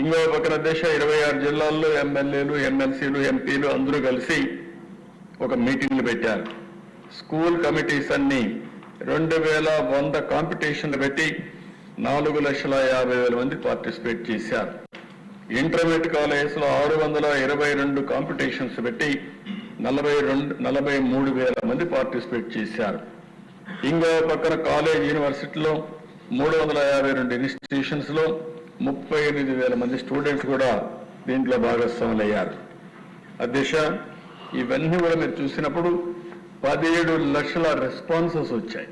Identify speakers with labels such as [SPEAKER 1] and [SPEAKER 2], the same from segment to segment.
[SPEAKER 1] ఇంకో పక్కన దేశ 26 జిల్లాల్లో ఎమ్మెల్యేలు, ఎమ్మెల్సీలు, ఎంపీలు అందరూ కలిసి ఒక మీటింగ్లు పెట్టారు. స్కూల్ కమిటీస్ అన్ని 2100 కాంపిటీషన్లు పెట్టి 4,50,000 మంది పార్టిసిపేట్ చేశారు. ఇంటర్మీడియట్ కాలేజెస్లో 622 కాంపిటీషన్స్ పెట్టి 43,000 మంది పార్టిసిపేట్ చేశారు. ఇంకో పక్కన కాలేజ్ యూనివర్సిటీలో 352 ఇన్స్టిట్యూషన్స్ లో 38,000 మంది స్టూడెంట్స్ కూడా దీంట్లో భాగస్వాములు అయ్యారు. అధ్యక్ష, ఇవన్నీ కూడా మీరు చూసినప్పుడు 17 లక్షల రెస్పాన్సెస్ వచ్చాయి.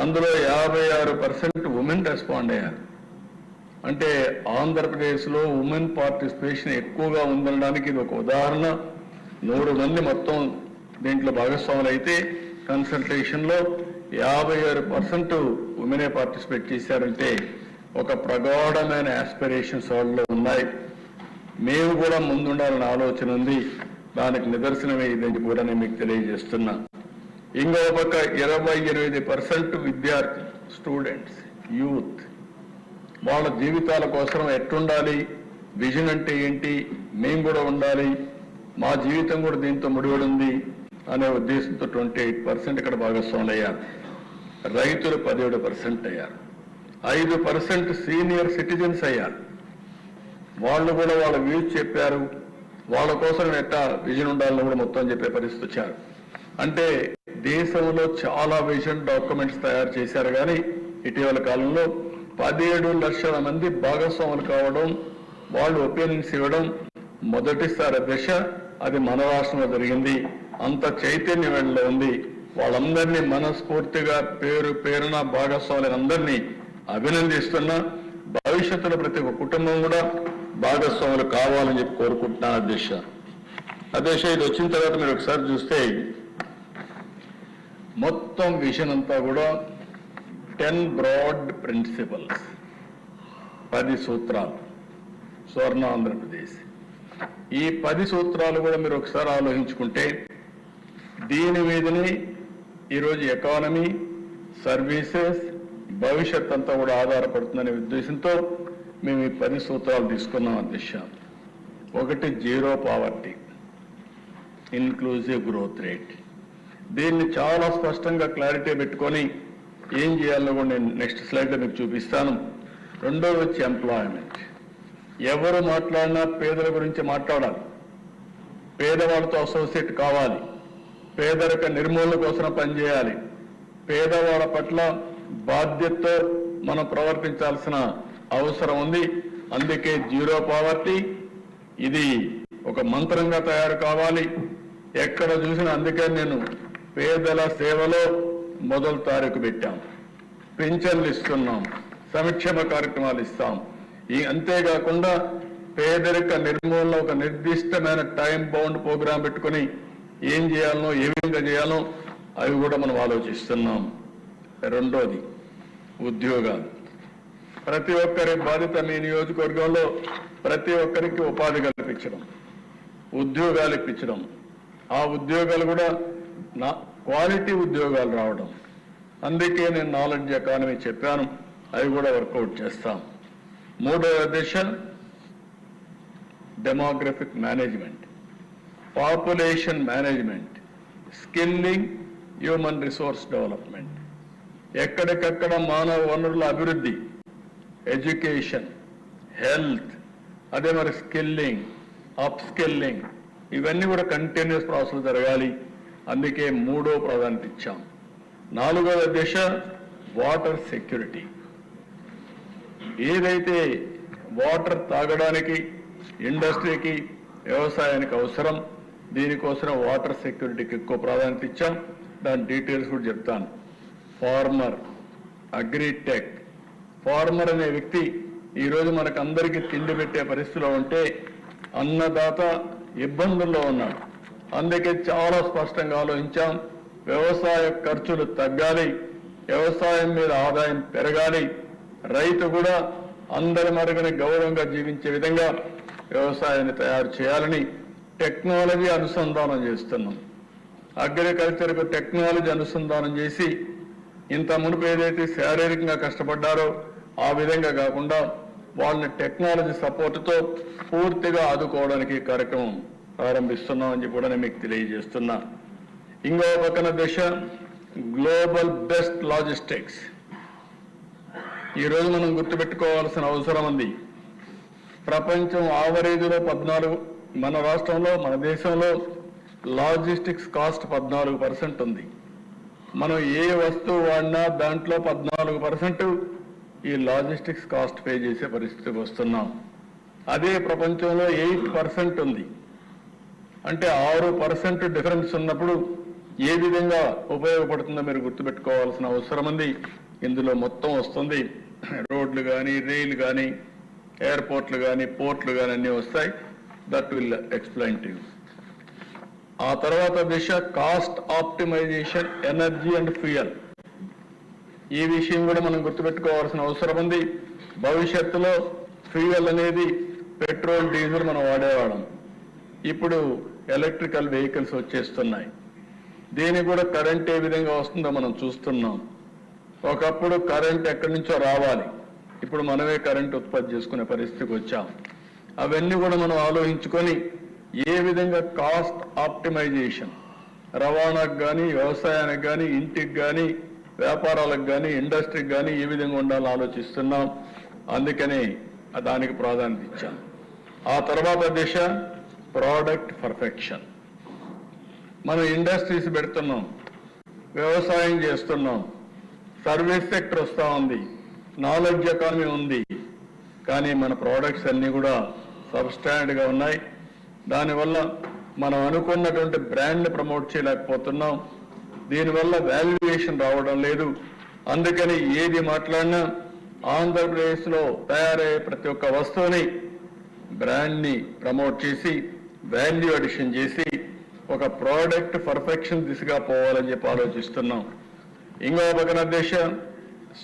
[SPEAKER 1] అందులో 56% ఉమెన్ రెస్పాండ్ అయ్యారు. అంటే ఆంధ్రప్రదేశ్లో ఉమెన్ పార్టిసిపేషన్ ఎక్కువగా ఉందనడానికి ఇది ఒక ఉదాహరణ. 100 మంది మొత్తం దీంట్లో భాగస్వాములు అయితే కన్సల్టేషన్లో 56% ఉమెనే పార్టిసిపేట్ చేశారంటే ఒక ప్రగాఢమైన ఆస్పిరేషన్స్ వాళ్ళలో ఉన్నాయి. మేము కూడా ముందుండాలని ఆలోచన ఉంది. దానికి నిదర్శనమే ఇదని కూడా నేను మీకు తెలియజేస్తున్నా. ఇంకో పక్క 28% విద్యార్థి స్టూడెంట్స్, యూత్ వాళ్ళ జీవితాల కోసం ఎట్టుండాలి, విజన్ అంటే ఏంటి, మేము కూడా ఉండాలి, మా జీవితం కూడా దీంతో ముడిపడి ఉంది అనే ఉద్దేశంతో 28% ఇక్కడ భాగస్వాములు అయ్యారు. రైతులు 17% అయ్యారు. 5% సీనియర్ సిటిజన్స్ అయ్యారు. వాళ్ళు కూడా వాళ్ళ వ్యూస్ చెప్పారు. వాళ్ళ కోసం ఎట్టా విజన్ ఉండాలని కూడా మొత్తం చెప్పే పరిస్థితి వచ్చారు. అంటే దేశంలో చాలా విజన్ డాక్యుమెంట్స్ తయారు చేశారు. కానీ ఇటీవల కాలంలో 17 లక్షల మంది భాగస్వాములు కావడం, వాళ్ళు ఒపీనియన్స్ ఇవ్వడం మొదటిసారి దశ. అది మన రాష్ట్రంలో జరిగింది. అంత చైతన్యం వెళ్ళలో ఉంది. వాళ్ళందరినీ మనస్ఫూర్తిగా పేరున భాగస్వాములను అందరినీ అభినందిస్తున్నా. భవిష్యత్తులో ప్రతి ఒక్క కుటుంబం కూడా భాగస్వాములు కావాలని చెప్పి కోరుకుంటున్నాను. అధ్యక్ష, ఇది వచ్చిన తర్వాత మీరు ఒకసారి చూస్తే మొత్తం విజన్ అంతా కూడా 10 బ్రాడ్ ప్రిన్సిపల్స్, 10 సూత్రాలు, స్వర్ణ ఆంధ్రప్రదేశ్. ఈ 10 సూత్రాలు కూడా మీరు ఒకసారి ఆలోచించుకుంటే దీని మీదనే ఈరోజు ఎకానమీ, సర్వీసెస్, భవిష్యత్ అంతా కూడా ఆధారపడుతుందనే ఉద్దేశంతో మేము ఈ 10 సూత్రాలు తీసుకున్నాం. అధ్యక్ష, 1 zero poverty, inclusive growth rate. దీన్ని చాలా స్పష్టంగా క్లారిటీ పెట్టుకొని ఏం చేయాలో కూడా నేను నెక్స్ట్ స్లైడ్లో మీకు చూపిస్తాను. రెండోది వచ్చి ఎంప్లాయ్మెంట్. ఎవరు మాట్లాడినా పేదల గురించి మాట్లాడాలి, పేదవాళ్ళతో అసోసియేట్ కావాలి, పేదరిక నిర్మూలన కోసం పనిచేయాలి, పేదవాళ్ళ పట్ల బాధ్యతతో మనం ప్రవర్తించాల్సిన అవసరం ఉంది. అందుకే జీరో పావర్టీ ఇది ఒక మంత్రంగా తయారు కావాలి. ఎక్కడ చూసినా అందుకే నేను పేదల సేవలో మొదలు తారీఖు పెట్టాం, పింఛన్లు ఇస్తున్నాం, సంక్షేమ కార్యక్రమాలు ఇస్తాం. అంతేకాకుండా పేదరిక నిర్మూలన ఒక నిర్దిష్టమైన టైం బౌండ్ ప్రోగ్రాం పెట్టుకుని ఏం చేయాలనో, ఏ విధంగా చేయాలో అవి కూడా మనం ఆలోచిస్తున్నాం. రెండోది ఉద్యోగాలు. ప్రతి ఒక్కరి బాధ్యత మీ నియోజకవర్గంలో ప్రతి ఒక్కరికి ఉపాధి కల్పించడం, ఉద్యోగాలు ఇప్పించడం. ఆ ఉద్యోగాలు కూడా క్వాలిటీ ఉద్యోగాలు రావడం. అందుకే నేను నాలెడ్జ్ ఎకానమీ చెప్పాను, అవి కూడా వర్కౌట్ చేస్తాం. మూడవ దశ demographic management, population management, skilling, human resource development. ఎక్కడికక్కడ మానవ వనరుల అభివృద్ధి, ఎడ్యుకేషన్, హెల్త్, అదే మరి స్కిల్లింగ్, అప్ స్కిల్లింగ్, ఇవన్నీ కూడా కంటిన్యూస్ ప్రాసెస్ జరగాలి. అందుకే మూడో ప్రాధాన్యత ఇచ్చాం. నాలుగవ దశ వాటర్ సెక్యూరిటీ. ఏదైతే వాటర్ తాగడానికి, ఇండస్ట్రీకి, వ్యవసాయానికి అవసరం, దీనికోసం వాటర్ సెక్యూరిటీకి ఎక్కువ ప్రాధాన్యత ఇచ్చాం. దాని డీటెయిల్స్ కూడా చెప్తాను. Farmer, agritech. ఫార్మర్ అనే వ్యక్తి ఈరోజు మనకు అందరికీ తిండి పెట్టే పరిస్థితిలో ఉంటే అన్నదాత ఇబ్బందుల్లో ఉన్నాడు. అందుకే చాలా స్పష్టంగా ఆలోచించాం. వ్యవసాయ ఖర్చులు తగ్గాలి, వ్యవసాయం మీద ఆదాయం పెరగాలి, రైతు కూడా అందరి మరుగుని గౌరవంగా జీవించే విధంగా వ్యవసాయాన్ని తయారు చేయాలని టెక్నాలజీ అనుసంధానం చేస్తున్నాం. అగ్రికల్చర్కు టెక్నాలజీ అనుసంధానం చేసి ఇంత మునుపు ఏదైతే శారీరకంగా కష్టపడ్డారో ఆ విధంగా కాకుండా వాళ్ళని టెక్నాలజీ సపోర్టుతో పూర్తిగా ఆదుకోవడానికి ఈ కార్యక్రమం ప్రారంభిస్తున్నామని చెప్పి కూడా నేను మీకు తెలియజేస్తున్నా. ఇంకో పక్కన దిశ గ్లోబల్ బెస్ట్ లాజిస్టిక్స్. ఈరోజు మనం గుర్తుపెట్టుకోవాల్సిన అవసరం ఉంది. ప్రపంచం ఆవరేజ్లో 14, మన రాష్ట్రంలో మన దేశంలో లాజిస్టిక్స్ కాస్ట్ 14% ఉంది. మనం ఏ వస్తువు వాడినా దాంట్లో 14% ఈ లాజిస్టిక్స్ కాస్ట్ పే చేసే పరిస్థితికి వస్తున్నాం. అదే ప్రపంచంలో 8% ఉంది. అంటే 6% డిఫరెన్స్ ఉన్నప్పుడు ఏ విధంగా ఉపయోగపడుతుందో మీరు గుర్తుపెట్టుకోవాల్సిన అవసరం ఉంది. ఇందులో మొత్తం వస్తుంది. రోడ్లు కానీ, రైలు కానీ, ఎయిర్పోర్ట్లు కానీ, పోర్ట్లు కానీ అన్నీ వస్తాయి. That will explain to you. ఆ తర్వాత దిశ cost optimization, energy and fuel. ఈ విషయం కూడా మనం గుర్తుపెట్టుకోవాల్సిన అవసరం ఉంది. భవిష్యత్తులో ఫ్యూయల్ అనేది పెట్రోల్, డీజిల్ మనం వాడేవాళ్ళం. ఇప్పుడు ఎలక్ట్రికల్ వెహికల్స్ వచ్చేస్తున్నాయి. దీనికి కూడా కరెంట్ ఏ విధంగా వస్తుందో మనం చూస్తున్నాం. ఒకప్పుడు కరెంట్ ఎక్కడి నుంచో రావాలి, ఇప్పుడు మనమే కరెంట్ ఉత్పత్తి చేసుకునే పరిస్థితికి వచ్చాం. అవన్నీ కూడా మనం ఆలోచించుకొని ఏ విధంగా కాస్ట్ ఆప్టిమైజేషన్ రవాణాకు కానీ, వ్యవసాయానికి కానీ, ఇంటికి కానీ, వ్యాపారాలకు కానీ, ఇండస్ట్రీకి కానీ ఏ విధంగా ఉండాలని ఆలోచిస్తున్నాం. అందుకని దానికి ప్రాధాన్యత ఇచ్చాం. ఆ తర్వాత దిశ ప్రోడక్ట్ పర్ఫెక్షన్. మనం ఇండస్ట్రీస్ పెడుతున్నాం, వ్యవసాయం చేస్తున్నాం, సర్వీస్ సెక్టర్ వస్తూ ఉంది, నాలెడ్జ్ ఎకానమీ ఉంది. కానీ మన ప్రోడక్ట్స్ అన్నీ కూడా సబ్స్టాండర్డ్గా ఉన్నాయి. దానివల్ల మనం అనుకున్నటువంటి బ్రాండ్ని ప్రమోట్ చేయలేకపోతున్నాం. దీనివల్ల వాల్యుయేషన్ రావడం లేదు. అందుకని ఏది మాట్లాడినా ఆంధ్రప్రదేశ్లో తయారయ్యే ప్రతి ఒక్క వస్తువుని బ్రాండ్ని ప్రమోట్ చేసి వాల్యూ అడిషన్ చేసి ఒక ప్రోడక్ట్ పర్ఫెక్షన్ దిశగా పోవాలని చెప్పి ఆలోచిస్తున్నాం. ఇంకో పక్కన దేశ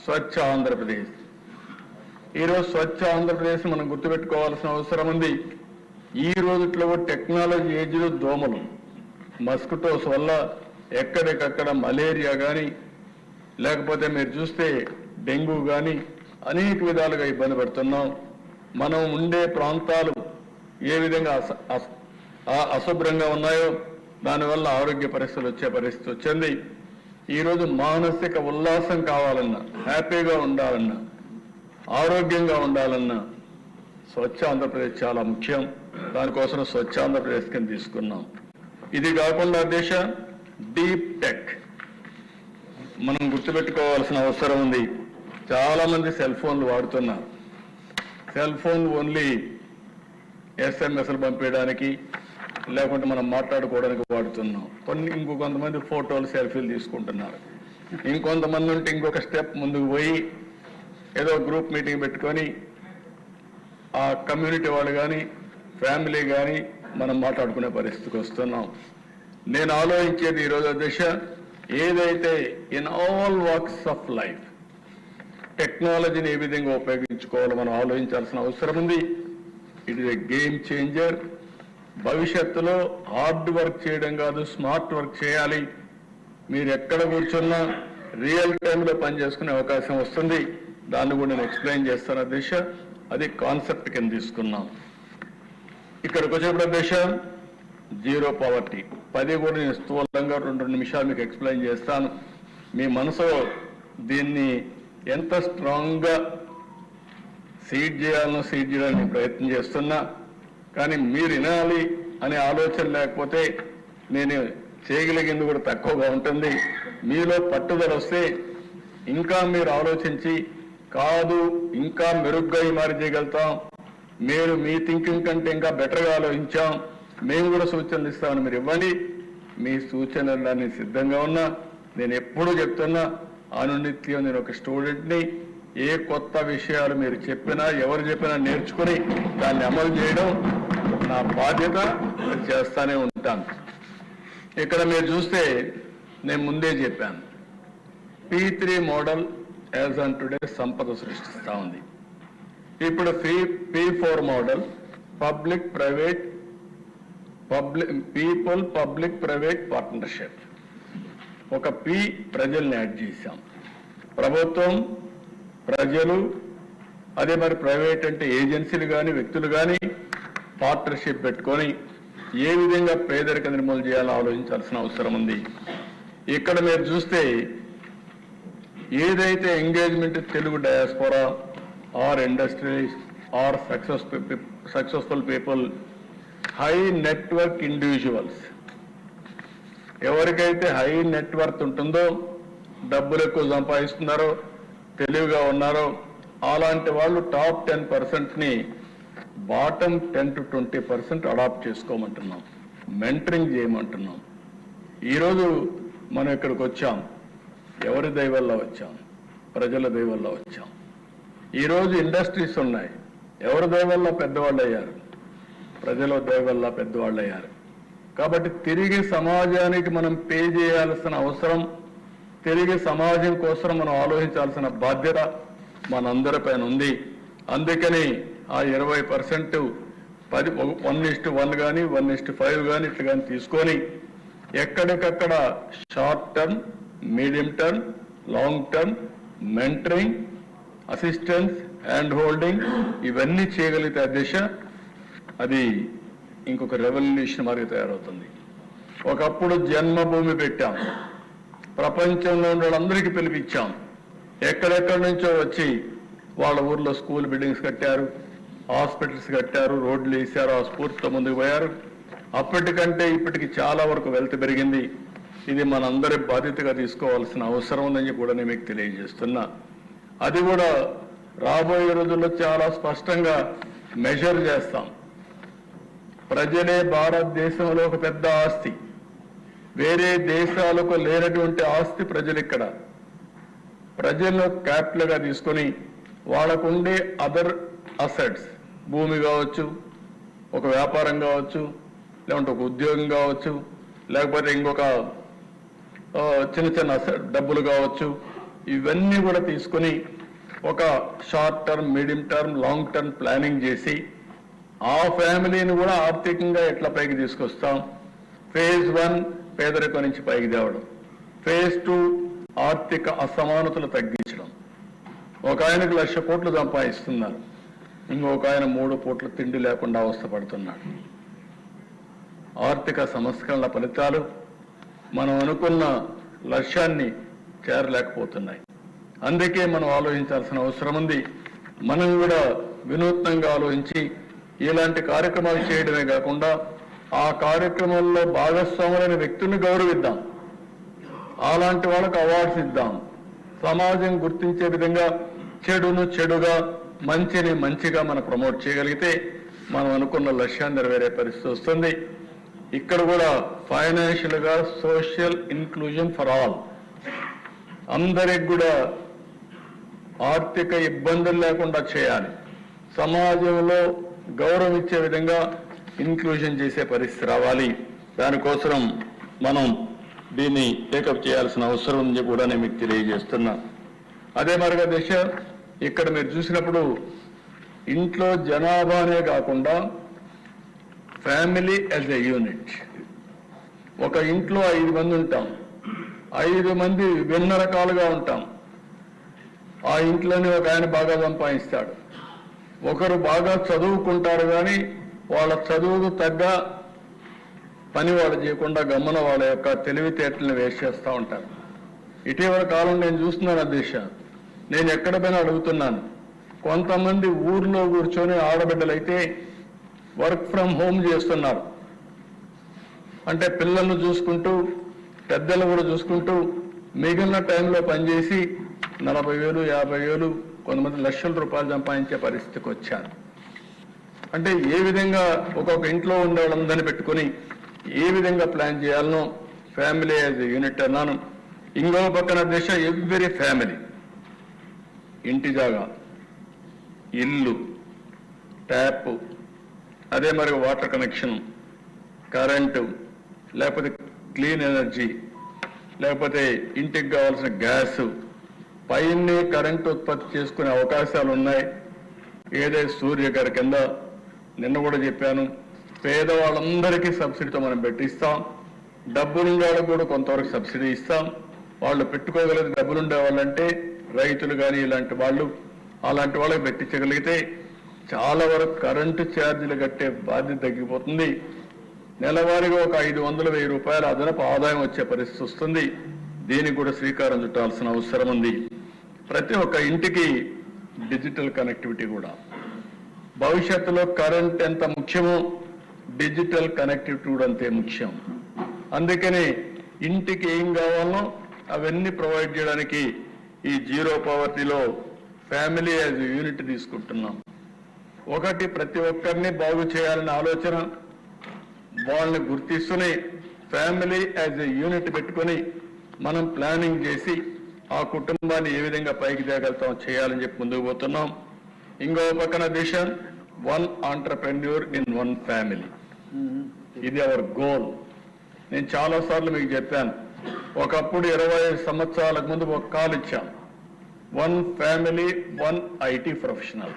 [SPEAKER 1] స్వచ్ఛ ఆంధ్రప్రదేశ్. ఈరోజు స్వచ్ఛ ఆంధ్రప్రదేశ్ మనం గుర్తుపెట్టుకోవాల్సిన అవసరం ఉంది. ఈ రోజుట్లో టెక్నాలజీ ఏజ్లో దోమలు, మస్కిటోస్ వల్ల ఎక్కడికక్కడ మలేరియా కానీ, లేకపోతే మీరు చూస్తే డెంగ్యూ కానీ అనేక విధాలుగా ఇబ్బంది పడుతున్నాం. మనం ఉండే ప్రాంతాలు ఏ విధంగా అశుభ్రంగా ఉన్నాయో దానివల్ల ఆరోగ్య పరిస్థితులు వచ్చే పరిస్థితి వచ్చింది. ఈరోజు మానసిక ఉల్లాసం కావాలన్నా, హ్యాపీగా ఉండాలన్నా, ఆరోగ్యంగా ఉండాలన్నా స్వచ్ఛ ఆంధ్రప్రదేశ్ చాలా ముఖ్యం. దానికోసం స్వచ్ఛ ఆంధ్రప్రదేశ్ కింద తీసుకున్నాం. ఇది కాకుండా దేశ డీప్ టెక్ మనం గుర్తుపెట్టుకోవాల్సిన అవసరం ఉంది. చాలా మంది సెల్ ఫోన్లు వాడుతున్నారు. సెల్ ఫోన్ ఓన్లీ ఎస్ఎంఎస్లు పంపించడానికి, లేకుంటే మనం మాట్లాడుకోవడానికి వాడుతున్నాం. ఇంకొంతమంది ఫోటోలు, సెల్ఫీలు తీసుకుంటున్నారు. ఇంకొంతమంది ఉంటే ఇంకొక స్టెప్ ముందుకు పోయి ఏదో గ్రూప్ మీటింగ్ పెట్టుకొని ఆ కమ్యూనిటీ వాళ్ళు కానీ, ఫ్యామిలీ కానీ మనం మాట్లాడుకునే పరిస్థితికి వస్తున్నాం. నేను ఆలోచించేది ఈరోజు దిశ ఏదైతే in all walks of life టెక్నాలజీని ఏ విధంగా ఉపయోగించుకోవాలో మనం ఆలోచించాల్సిన అవసరం ఉంది. It is a game changer. భవిష్యత్తులో హార్డ్ వర్క్ చేయడం కాదు, స్మార్ట్ వర్క్ చేయాలి. మీరు ఎక్కడ కూర్చున్నా రియల్ టైంలో పనిచేసుకునే అవకాశం వస్తుంది. దాన్ని కూడా నేను ఎక్స్ప్లెయిన్ చేస్తాను. దిశ అది కాన్సెప్ట్ కింద తీసుకున్నాం. ఇక్కడికి వచ్చేప్పుడు దిశ జీరో పావర్టీ 10 కూడా నేను స్థూలంగా 2 నిమిషాలు మీకు ఎక్స్ప్లెయిన్ చేస్తాను. మీ మనసులో దీన్ని ఎంత స్ట్రాంగ్గా సీడ్ చేయడానికి ప్రయత్నం చేస్తున్నా. కానీ మీరు వినాలి అనే ఆలోచన లేకపోతే నేను చేయగలిగింది కూడా తక్కువగా ఉంటుంది. మీలో పట్టుదల వస్తే ఇంకా మీరు ఆలోచించి కాదు ఇంకా మెరుగ్గా ఈ మారి చేయగలుగుతాం, మీరు మీ థింకింగ్ కంటే ఇంకా బెటర్గా ఆలోచించాం, మేము కూడా సూచనలు ఇస్తామని మీరు ఇవ్వండి. మీ సూచనలన్నీ సిద్ధంగా ఉన్నా. నేను ఎప్పుడూ చెప్తున్నా, అనునిత్యం నేను ఒక స్టూడెంట్ని. ఏ కొత్త విషయాలు మీరు చెప్పినా, ఎవరు చెప్పినా నేర్చుకుని దాన్ని అమలు చేయడం నా బాధ్యత. చేస్తానే ఉంటాను. ఇక్కడ మీరు చూస్తే నేను ముందే చెప్పాను, P3 model as on today సంపద సృష్టిస్తూ ఉంది. ఇప్పుడు P4 model people public private partnership. ఒక ప్రజల్ని యాడ్ చేశాం. ప్రభుత్వం, ప్రజలు, అదే మరి ప్రైవేట్ అంటే ఏజెన్సీలు కానీ వ్యక్తులు కానీ పార్ట్నర్షిప్ పెట్టుకొని ఏ విధంగా పేదరిక నిర్మూలన చేయాలో ఆలోచించాల్సిన అవసరం ఉంది. ఇక్కడ మీరు చూస్తే ఏదైతే engagement Telugu diaspora or industries are successful people, high network individuals, ఎవరికైతే హై నెట్వర్త్ ఉంటుందో, డబ్బులు ఎక్కువ సంపాదిస్తున్నారో, తెలివిగా ఉన్నారో, అలాంటి వాళ్ళు టాప్ 10%ని బాటమ్ 10 to 20% అడాప్ట్ చేసుకోమంటున్నాం, మెంటరింగ్ చేయమంటున్నాం. ఈరోజు మనం ఇక్కడికి వచ్చాం, ఎవరి దయ వల్ల వచ్చాం? ప్రజల దయ వల్ల వచ్చాం. ఈరోజు ఇండస్ట్రీస్ ఉన్నాయి, ఎవరి దయ వల్ల పెద్దవాళ్ళు అయ్యారు? ప్రజల దయ వల్ల పెద్దవాళ్ళు అయ్యారు. కాబట్టి తిరిగి సమాజానికి మనం పే చేయాల్సిన అవసరం, తిరిగి సమాజం కోసం మనం ఆలోచించాల్సిన బాధ్యత మనందరిపైన ఉంది. అందుకని ఆ 20% 1:1 కానీ 1:5 కానీ ఇట్లా కానీ తీసుకొని ఎక్కడికక్కడ short term, medium term, long term mentoring, assistance, hand holding ఇవన్నీ చేయగలిగితే ఆ దిశ అది ఇంకొక రెవల్యూషన్ మాదిరి తయారవుతుంది. ఒకప్పుడు జన్మభూమి పెట్టాం, ప్రపంచంలో ఉన్న వాళ్ళందరికీ పిలిపించాం, ఎక్కడెక్కడి నుంచో వచ్చి వాళ్ళ ఊర్లో స్కూల్ బిల్డింగ్స్ కట్టారు, హాస్పిటల్స్ కట్టారు, రోడ్లు వేశారు, ఆ స్ఫూర్తితో ముందుకు పోయారు. అప్పటికంటే ఇప్పటికి చాలా వరకు వెల్త్ పెరిగింది. ఇది మనందరి బాధ్యతగా తీసుకోవాల్సిన అవసరం ఉందని కూడా నేను మీకు తెలియజేస్తున్నా. అది కూడా రాబోయే రోజుల్లో చాలా స్పష్టంగా మెజర్ చేస్తాం. ప్రజలే భారతదేశంలో ఒక పెద్ద ఆస్తి, వేరే దేశాలకు లేనటువంటి ఆస్తి ప్రజలు. ఇక్కడ ప్రజలను క్యాపిటల్గా తీసుకొని వాళ్ళకుండే అదర్ అసెట్స్, భూమి కావచ్చు, ఒక వ్యాపారం కావచ్చు, లేకుంటే ఒక ఉద్యోగం కావచ్చు, లేకపోతే ఇంకొక చిన్న చిన్న డబ్బులు కావచ్చు, ఇవన్నీ కూడా తీసుకొని ఒక short term, medium term, long term planning చేసి ఆ ఫ్యామిలీని కూడా ఆర్థికంగా ఎట్లా పైకి తీసుకొస్తాం. ఫేజ్ 1 పేదరికం నుంచి పైకి తేవడం, ఫేజ్ 2 ఆర్థిక అసమానతలు తగ్గించడం. ఒక ఆయనకు 1,00,000 కోట్లు సంపాదిస్తున్నారు, ఇంకొక ఆయన 3 పూట్ల తిండి లేకుండా అవస్థపడుతున్నాడు. ఆర్థిక సంస్కరణల ఫలితాలు మనం అనుకున్న లక్ష్యాన్ని చేరలేకపోతున్నాయి. అందుకే మనం ఆలోచించాల్సిన అవసరం ఉంది. మనం కూడా వినూత్నంగా ఆలోచించి ఇలాంటి కార్యక్రమాలు చేయడమే కాకుండా ఆ కార్యక్రమంలో భాగస్వాములైన వ్యక్తులను గౌరవిద్దాం, అలాంటి వాళ్ళకు అవార్డ్స్ ఇద్దాం. సమాజం గుర్తించే విధంగా చెడును చెడుగా, మంచిని మంచిగా మనం ప్రమోట్ చేయగలిగితే మనం అనుకున్న లక్ష్యాన్ని నెరవేరే పరిస్థితి వస్తుంది. ఇక్కడ కూడా ఫైనాన్షియల్ గా సోషల్ ఇన్క్లూజన్ ఫర్ ఆల్, అందరికి కూడా ఆర్థిక ఇబ్బందులు లేకుండా చేయాలి, సమాజంలో గౌరవం ఇచ్చే విధంగా ఇన్క్లూజన్ చేసే పరిస్థితి రావాలి. దానికోసం మనం దీన్ని టేకప్ చేయాల్సిన అవసరం ఉంది కూడా నేను మీకు తెలియజేస్తున్నా. అదే మరిగా దిశ ఇక్కడ మీరు చూసినప్పుడు ఇంట్లో జనాభానే కాకుండా ఫ్యామిలీ యాజ్ ఎ యూనిట్. ఒక ఇంట్లో 5 మంది ఉంటాం, 5 మంది విభిన్న రకాలుగా ఉంటాం. ఆ ఇంట్లోనే ఒక ఆయన బాగా సంపాదిస్తాడు, ఒకరు బాగా చదువుకుంటారు, కానీ వాళ్ళ చదువుకు తగ్గ పని వాళ్ళు చేయకుండా గమ్మున వాళ్ళ యొక్క తెలివితేటలను వేస్ట్ చేస్తూ ఉంటారు. ఇటీవల కాలం నేను చూస్తున్నాను అధ్యక్ష, నేను ఎక్కడ పైన అడుగుతున్నాను, కొంతమంది ఊర్లో కూర్చొని ఆడబిడ్డలైతే వర్క్ ఫ్రమ్ హోమ్ చేస్తున్నారు. అంటే పిల్లలను చూసుకుంటూ, పెద్దలు కూడా చూసుకుంటూ, మిగిలిన టైంలో పనిచేసి 40,000, 50,000, కొంతమంది లక్షల రూపాయలు సంపాదించే పరిస్థితికి వచ్చారు. అంటే ఏ విధంగా ఒక్కొక్క ఇంట్లో ఉండే వాళ్ళందరినీ పెట్టుకుని ఏ విధంగా ప్లాన్ చేయాలనో ఫ్యామిలీ యాజ్ ఎ యూనిట్ అన్నాను. ఇంకో పక్కన దిశ ఎవ్రీ ఫ్యామిలీ, ఇంటి జాగా, ఇల్లు, ట్యాప్, అదే మరి వాటర్ కనెక్షన్, కరెంటు, లేకపోతే క్లీన్ ఎనర్జీ, లేకపోతే ఇంటికి కావాల్సిన గ్యాసు, పైనే కరెంటు ఉత్పత్తి చేసుకునే అవకాశాలు ఉన్నాయి. ఏదైతే సూర్య గారి కింద నిన్న కూడా చెప్పాను, పేదవాళ్ళందరికీ సబ్సిడీతో మనం పెట్టిస్తాం. డబ్బులుండే వాళ్ళకు కూడా కొంతవరకు సబ్సిడీ ఇస్తాం. వాళ్ళు పెట్టుకోగలిగే డబ్బులుండే వాళ్ళంటే రైతులు కానీ ఇలాంటి వాళ్ళు అలాంటి వాళ్ళకి పెట్టించగలిగితే చాలా వరకు కరెంటు ఛార్జీలు కట్టే బాధ్యత తగ్గిపోతుంది. నెలవారీగా ఒక 500,000 రూపాయల అదనపు ఆదాయం వచ్చే పరిస్థితి వస్తుంది. దీనికి కూడా శ్రీకారం చుట్టాల్సిన అవసరం ఉంది. ప్రతి ఒక్క ఇంటికి డిజిటల్ కనెక్టివిటీ కూడా భవిష్యత్తులో కరెంట్ ఎంత ముఖ్యమో డిజిటల్ కనెక్టివిటీ కూడా అంతే ముఖ్యం. అందుకని ఇంటికి ఏం కావాలో అవన్నీ ప్రొవైడ్ చేయడానికి ఈ జీరో పవర్టీలో ఫ్యామిలీ యాజ్ యూనిట్ తీసుకుంటున్నాం. ఒకటి, ప్రతి ఒక్కరిని బాగు చేయాలనే ఆలోచన, వాళ్ళని గుర్తిస్తూనే ఫ్యామిలీ యాజ్ ఎ యూనిట్ పెట్టుకొని మనం ప్లానింగ్ చేసి ఆ కుటుంబాన్ని ఏ విధంగా పైకి తేగలుగుతాం చేయాలని చెప్పి ముందుకు పోతున్నాం. ఇంకో పక్కన vision, one entrepreneur in one family. ఇది అవర్ గోల్. నేను చాలా సార్లు మీకు చెప్పాను, ఒకప్పుడు 25 సంవత్సరాలకు ముందు ఒక కాల్ ఇచ్చాం, one family one IT professional.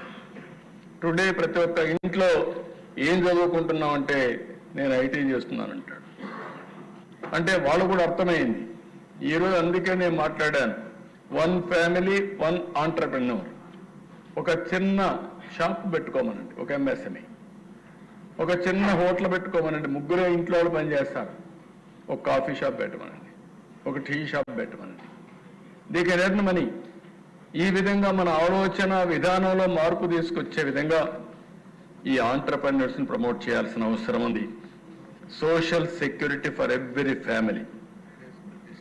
[SPEAKER 1] Today ప్రతి ఒక్క ఇంట్లో ఏం చదువుకుంటున్నాం అంటే నేను ఐటీ చేస్తున్నానంటాడు. అంటే వాళ్ళు కూడా అర్థమైంది. ఈరోజు అందుకే నేను మాట్లాడాను, వన్ ఫ్యామిలీ వన్ ఆంటర్‌ప్రెన్యూర్. ఒక చిన్న షాప్ పెట్టుకోమనండి, ఒక ఎంఎస్ఎంఈ, ఒక చిన్న హోటల్ పెట్టుకోమనండి, ముగ్గురే ఇంట్లో వాళ్ళు పనిచేస్తారు. ఒక కాఫీ షాప్ పెట్టమనండి, ఒక టీ షాప్ పెట్టమనండి. They can earn money. ఈ విధంగా మన ఆలోచన విధానంలో మార్పు తీసుకొచ్చే విధంగా ఈ ఆంటర్‌ప్రెన్యూర్స్ని ప్రమోట్ చేయాల్సిన అవసరం ఉంది. Social security for every family.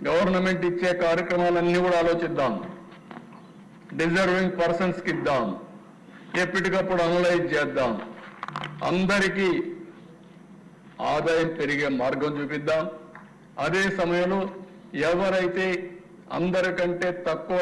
[SPEAKER 1] Government ఇచ్చే కార్యక్రమాలన్నీ కూడా ఆలోచిద్దాం. డిజర్వింగ్ పర్సన్స్కి ఇద్దాం, ఎప్పటికప్పుడు అనలైజ్ చేద్దాం, అందరికీ ఆదాయం పెరిగే మార్గం చూపిద్దాం. అదే సమయంలో ఎవరైతే అందరికంటే తక్కువ